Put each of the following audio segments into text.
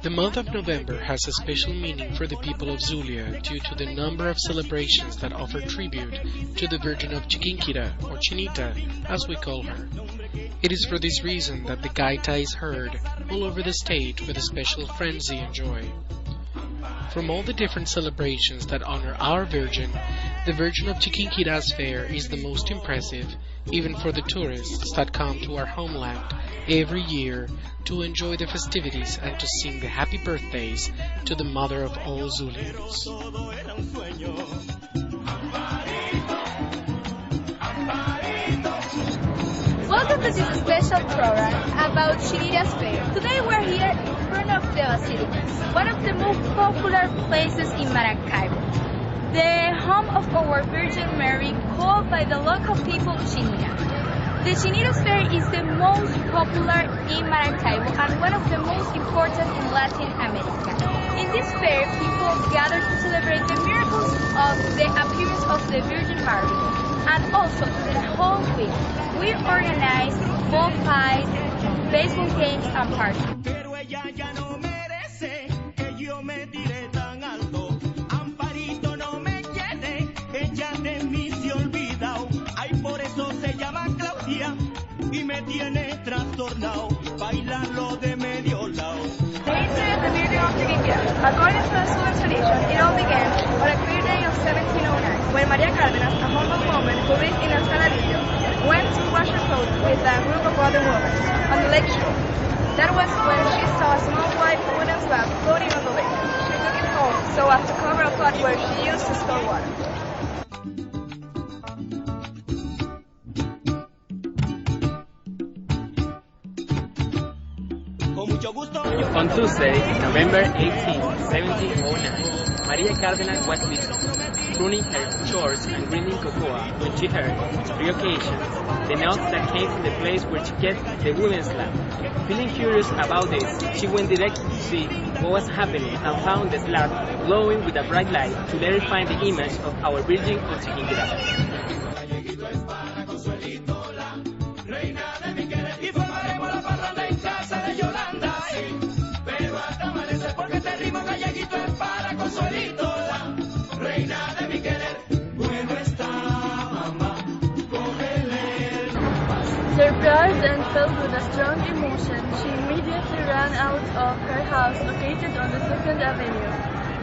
The month of November has a special meaning for the people of Zulia due to the number of celebrations that offer tribute to the Virgin of Chiquinquirá, or Chinita, as we call her. It is for this reason that the gaita is heard all over the state with a special frenzy and joy. From all the different celebrations that honor our Virgin, the Virgin of Chiquinquirás fair is the most impressive, even for the tourists that come to our homeland every year to enjoy the festivities and to sing the happy birthdays to the mother of all Zulians. Welcome to this special program about Chinita's fair. Today we're here in front of the Basilica, one of the most popular places in Maracaibo, the home of our Virgin Mary, called by the local people Chinita. The Chinita's fair is the most popular in Maracaibo and one of the most important in Latin America. In this fair, people gather to celebrate the miracles of the appearance of the Virgin Mary. And also, the whole week, we organize bonfires, baseball games, and parties. Y me tiene trastornado, bailarlo de medio lado. The history of the Virgin of Chiquinquirá. According to the Zulian tradition, it all began on a clear day of 1709, when Maria Cárdenas, a humble woman who lived in El Saladillo, went to wash her clothes with a group of other women on the lake shore. That was when she saw a small white wooden slab floating on the lake. She took it home so as to cover a pot where she used to store water. On Tuesday, November 18, 1709, Maria Cárdenas was busy, pruning her chores and grinding cocoa when she heard, on three occasions, the notes that came from the place where she kept the wooden slab. Feeling curious about this, she went directly to see what was happening and found the slab glowing with a bright light to let her find the image of our Virgin of Chiquinquirá. Surprised and filled with a strong emotion, she immediately ran out of her house located on the 2nd Avenue,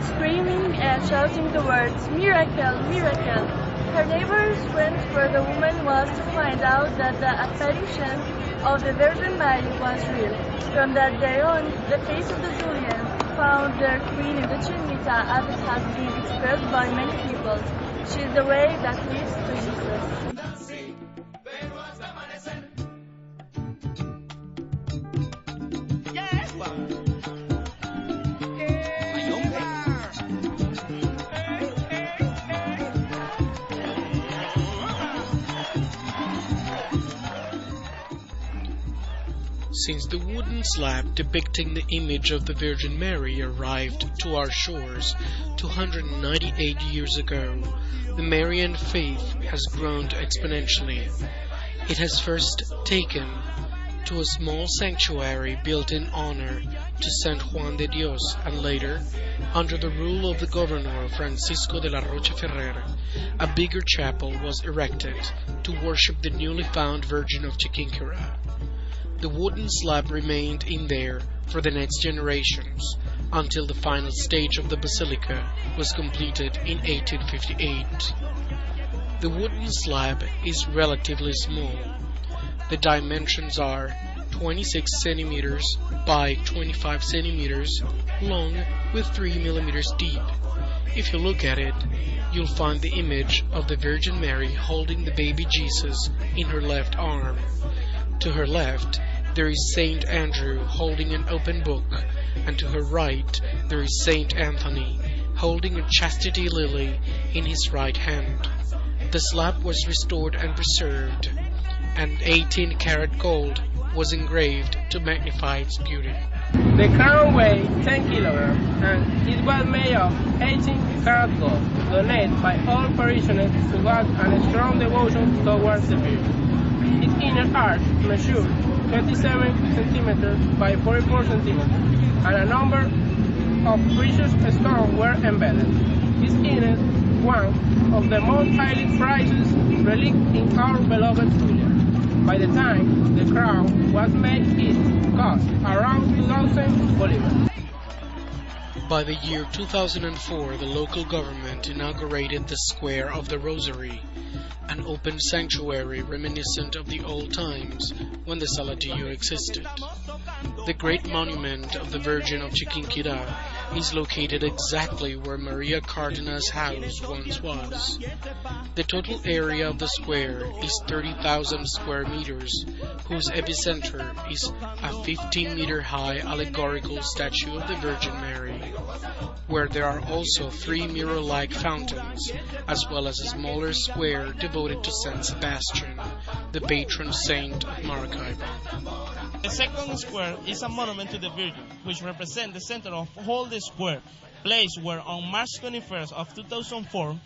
screaming and shouting the words, "Miracle! Miracle!" Her neighbors went where the woman was to find out that the apparition of the Virgin Mary was real. From that day on, the face of the Zulians found their queen in the Chinita as it has been expressed by many people. She is the way that leads to Jesus. Since the wooden slab depicting the image of the Virgin Mary arrived to our shores 298 years ago, the Marian faith has grown exponentially. It has first taken to a small sanctuary built in honor to San Juan de Dios, and later, under the rule of the governor Francisco de la Rocha Ferrer, a bigger chapel was erected to worship the newly found Virgin of Chiquinquirá. The wooden slab remained in there for the next generations until the final stage of the basilica was completed in 1858. The wooden slab is relatively small. The dimensions are 26 centimeters by 25 centimeters long with 3 millimeters deep. If you look at it, you'll find the image of the Virgin Mary holding the baby Jesus in her left arm. To her left, there is Saint Andrew holding an open book, and to her right, there is Saint Anthony holding a chastity lily in his right hand. The slab was restored and preserved, and 18-karat gold was engraved to magnify its beauty. The crown weighed 10 kilograms and it was made of 18 karat gold, donated by all parishioners who had a strong devotion towards the Virgin. Its inner arch measured 27 centimeters by 44 centimeters, and a number of precious stones were embedded. This is one of the most highly prized relics in our beloved Zulia. By the time the crown was made, it cost around 2,000 bolivars. By the year 2004, the local government inaugurated the Square of the Rosary, an open sanctuary reminiscent of the old times when the Saladillo existed. The great monument of the Virgin of Chinita is located exactly where Maria Cárdenas' house once was. The total area of the square is 30,000 square meters, whose epicenter is a 15-meter-high allegorical statue of the Virgin Mary, where there are also 3 mirror-like fountains, as well as a smaller square devoted to Saint Sebastian, the patron saint of Maracaibo. The second square is a monument to the Virgin, which represents the center of all the square, placed where on March 21st of 2004,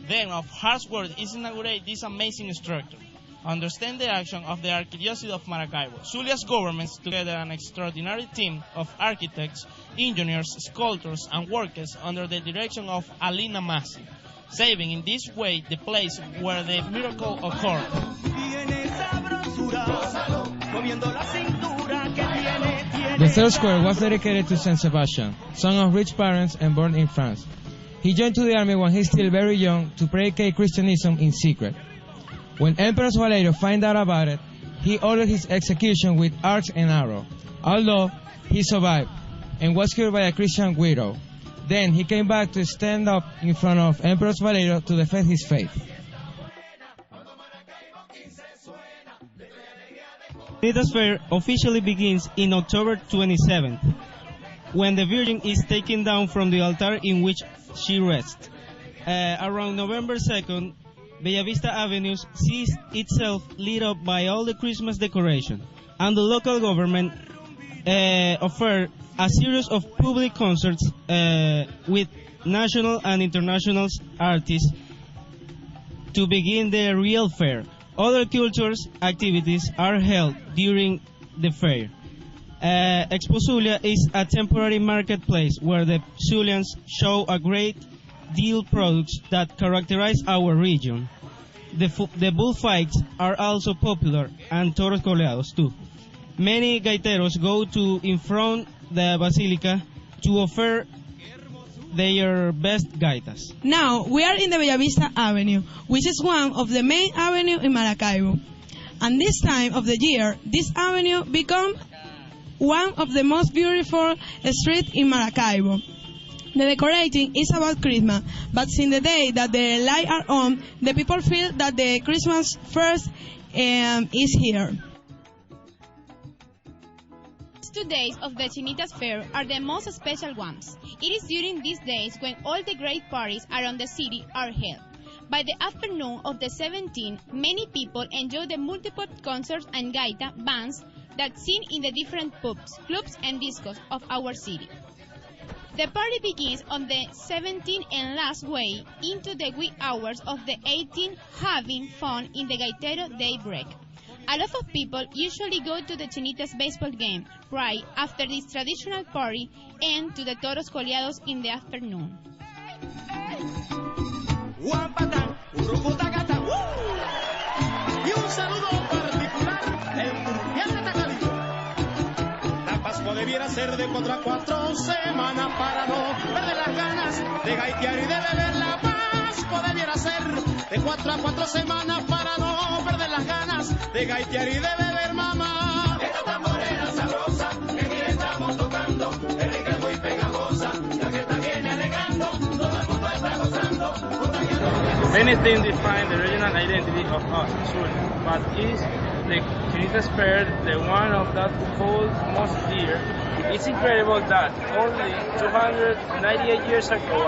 then of hard work is inaugurated this amazing structure. Understand the action of the Archdiocese of Maracaibo. Zulia's government, together an extraordinary team of architects, engineers, sculptors, and workers under the direction of Alina Masi, saving in this way the place where the miracle occurred. The third square was dedicated to Saint Sebastian, son of rich parents and born in France. He joined to the army when he's still very young to predicate Christianism in secret. When Emperor Valerio found out about it, he ordered his execution with axe and arrow, although he survived and was killed by a Christian widow. Then he came back to stand up in front of Emperor Valerio to defend his faith. Chinita's fair officially begins in October 27th, when the Virgin is taken down from the altar in which she rests. Around November 2nd, Bellavista Avenue sees itself lit up by all the Christmas decoration, and the local government offered a series of public concerts with national and international artists to begin the real fair. Other cultures activities are held during the fair. Expo Zulia is a temporary marketplace where the Zulians show a great deal products that characterize our region. The bullfights are also popular, and toros coleados too. Many gaiteros go to in front the basilica to offer their best gaitas. Now we are in the Bellavista Avenue, which is one of the main avenues in Maracaibo. And this time of the year, this avenue becomes one of the most beautiful streets in Maracaibo. The decorating is about Christmas, but since the day that the lights are on, the people feel that the Christmas first is here. 2 days of the Chinita's fair are the most special ones. It is during these days when all the great parties around the city are held. By the afternoon of the 17th, many people enjoy the multiple concerts and gaita bands that sing in the different pubs, clubs and discos of our city. The party begins on the 17th and lasts way into the wee hours of the 18th, having fun in the gaitero daybreak. A lot of people usually go to the Chinita's baseball game right after this traditional party and to the toros coleados in the afternoon. Debiera ser de 4 a 4 semanas para no perder las ganas de gaitear y de beber. La Pascua debiera ser de 4 a 4 semanas para no perder las ganas de gaitear y de beber, mamá. Esta tamborera sabrosa que aquí estamos tocando es rica y muy pegajosa, la que está viene alegando, todo el mundo está gozando. Many things define the regional identity of us, Zulia, but is the Chinita's fair the one of that holds most dear. It's incredible that only 298 years ago,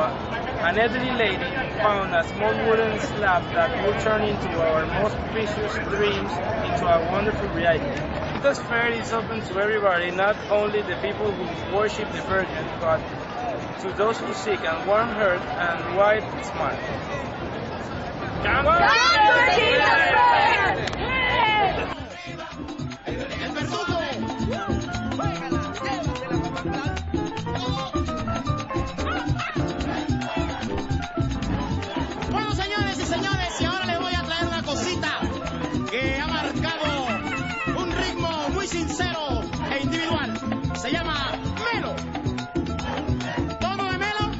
an elderly lady found a small wooden slab that would turn into our most precious dreams into a wonderful reality. Chinita's fair is open to everybody, not only the people who worship the Virgin, but to those who seek a warm heart and wide smile. Come to Chinita's fair! Bueno, señores y señores, y ahora les voy a traer una cosita que ha marcado un ritmo muy sincero e individual. Se llama Melo. ¿Todo de Melo?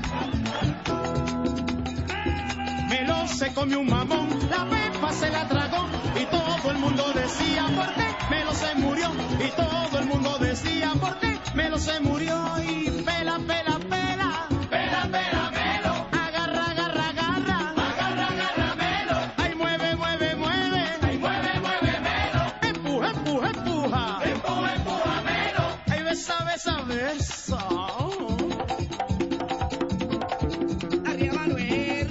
Melo se comió un mamón, la pepa se la tragó y todo el mundo decía ¿por qué? Melo se murió y todo el mundo decía ¿por qué? Melo se murió y pela, pela, pela. Pela, pela, Melo. Agarra, agarra, agarra. Agarra, agarra, Melo. Ay, mueve, mueve, mueve. Ay, mueve, mueve, Melo. Empuja, empuja, empuja. Empuja, empuja, Melo. Ay, besa, besa, besa. Arriba, Manuel.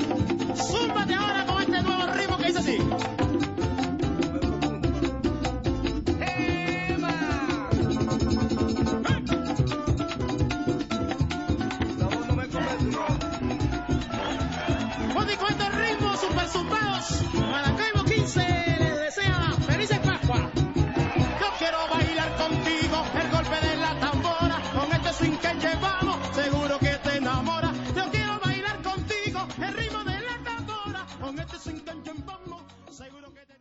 Zúmbate ahora con este nuevo ritmo que dice así.